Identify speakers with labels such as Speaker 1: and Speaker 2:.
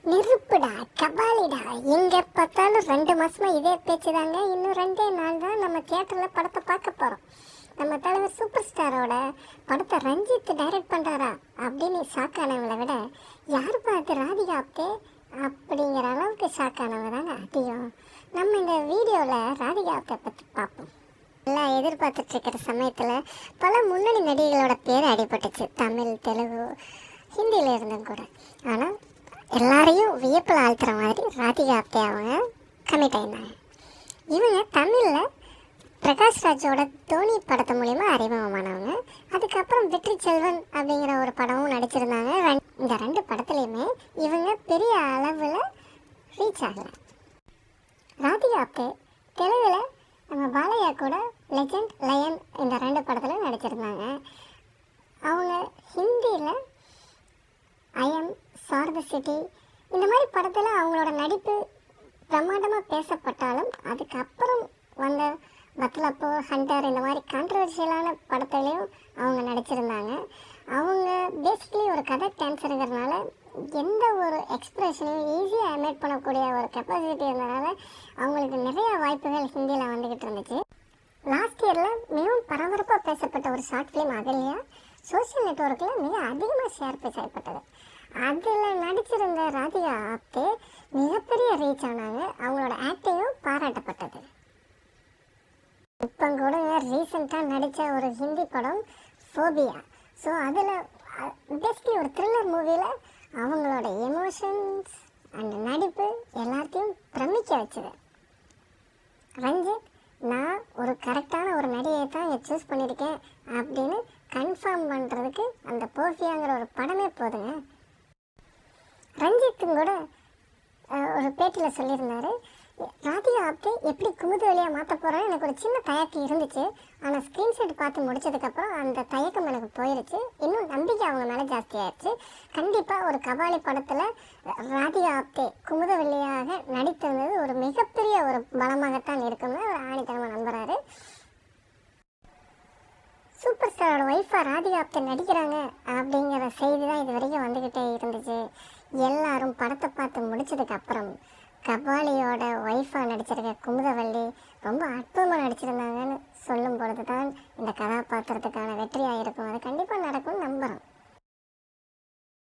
Speaker 1: நெருப்புடா, கபாலிடா, எங்க பார்த்தாலும் 2 மாசமா இதே பேச்சு தாங்க. இன்னும் 2 நாள் தான் நம்ம தியேட்டர்ல படத்தை பார்க்க போறோம். நம்ம தலைவர் சூப்பர் ஸ்டாரோட படத்தை ரஞ்சித் டைரக்ட் பண்றாரா அப்படின்னு ஷாக் ஆனவங்களை விட யார் பார்த்து ராதிகா ஆப்தே அப்படிங்கிற அளவுக்கு ஷாக் ஆனவங்க தாங்க அதிகம். நம்ம இந்த வீடியோவில் ராதிகா ஆப்தே பற்றி பார்ப்போம். எல்லாம் எதிர்பார்த்துட்டு இருக்கிற சமயத்தில் பல முன்னணி நடிகைகளோட பேர் அடிபட்டுச்சு. தமிழ், தெலுங்கு, ஹிந்தியில் இருந்தும் கூட. ஆனால் எல்லாரையும் வியப்பில் ஆழ்த்துற மாதிரி ராதிகா ஆப்தே அவங்க கமிட் ஆயிருந்தாங்க. இவங்க தமிழில் பிரகாஷ் ராஜோட தோனி படத்து மூலிமா அறிமுகமானவங்க. அதுக்கப்புறம் வெற்றி செல்வன் அப்படிங்கிற ஒரு படமும் நடிச்சிருந்தாங்க. இந்த 2 படத்துலையுமே இவங்க பெரிய அளவில் ரீச் ஆகலை. ராதிகா ஆப்தே தெலுங்கில் நம்ம பாலையா கூட லெஜண்ட், லயன் இந்த 2 படத்துலையும் நடிச்சிருந்தாங்க. அவங்க ஹிந்தியில் ஐஎம், சாரத சிட்டி இந்த மாதிரி படத்தில் அவங்களோட நடிப்பு பிரமாண்டமாக பேசப்பட்டாலும் அதுக்கப்புறம் வந்த பத்லப்போ, ஹண்டர் இந்த மாதிரி கான்ட்ரவர்ஷியலான படத்துலையும் அவங்க நடிச்சிருந்தாங்க. அவங்க பேசிக்கலி ஒரு கதை டான்ஸருங்கிறதுனால எந்த ஒரு எக்ஸ்ப்ரெஷனையும் ஈஸியாக எமேட் பண்ணக்கூடிய ஒரு கெப்பாசிட்டி இருந்ததுனால அவங்களுக்கு நிறைய வாய்ப்புகள் ஹிந்தியில் வந்துக்கிட்டு இருந்துச்சு. லாஸ்ட் இயரில் மிகவும் பரபரப்பாக பேசப்பட்ட ஒரு ஷார்ட் ஃபிலிம் அகல்யா சோஷியல் நெட்வொர்க்கில் மிக அதிகமாக ஷேர் செய்யப்பட்டது. அதில் நடிச்சிருந்த ராதிகா ஆப்தே மிகப்பெரிய ரீச் ஆனாங்க. அவங்களோட ஆக்டிங்கும் பாராட்டப்பட்டது. இப்போ கூட ரீசெண்டாக நடித்த ஒரு ஹிந்தி படம் ஃபோபியா. ஸோ அதில் பேசிக்கலி ஒரு த்ரில்லர் மூவியில் அவங்களோட எமோஷன்ஸ் அண்ட் நடிப்பு எல்லாத்தையும் பிரமிக்க வச்சுது. ரஞ்சித், நான் ஒரு கரெக்டான ஒரு நடிகையை தான் இங்கே சூஸ் பண்ணியிருக்கேன் அப்படின்னு கன்ஃபார்ம் பண்ணுறதுக்கு அந்த போஃபியாங்கிற ஒரு படமே போதுங்க. ரஞ்சித்தும் கூட ஒரு பேட்டியில் சொல்லியிருந்தார், ராதிகா ஆப்தே எப்படி குமுது வழியாக மாற்ற போகிறேன்னு எனக்கு ஒரு சின்ன தயக்கம் இருந்துச்சு. ஆனால் ஸ்க்ரீன்ஷாட் பார்த்து முடிச்சதுக்கப்புறம் அந்த தயக்கம் எனக்கு போயிடுச்சு. இன்னும் நம்பிக்கை அவங்க மேலே ஜாஸ்தி ஆயிடுச்சு. கண்டிப்பாக ஒரு கபாலி படத்தில் ராதிகா ஆப்தே குமுத வழியாக நடித்திருந்தது ஒரு மிகப்பெரிய ஒரு பலமாகத்தான் இருக்கும்னு ஒரு ஆணித்தனமாக நம்புகிறாரு. சூப்பர் ஸ்டாரோட ஒய்ஃபாக ராதிகா ஆப்தே நடிக்கிறாங்க அப்படிங்கிற செய்தி தான் இது வரைக்கும் வந்துக்கிட்டே இருந்துச்சு. எல்லாரும் படத்தை பார்த்து முடிச்சதுக்கப்புறம் கபாலியோட ஒய்ஃபாக நடிச்சிருக்க குமுதவள்ளி ரொம்ப அற்புதமாக நடிச்சிருந்தாங்கன்னு சொல்லும் பொழுது தான் இந்த கதாபாத்திரத்துக்கான வெற்றியாக இருக்கும். அது கண்டிப்பாக நடக்கும்னு நம்புகிறோம்.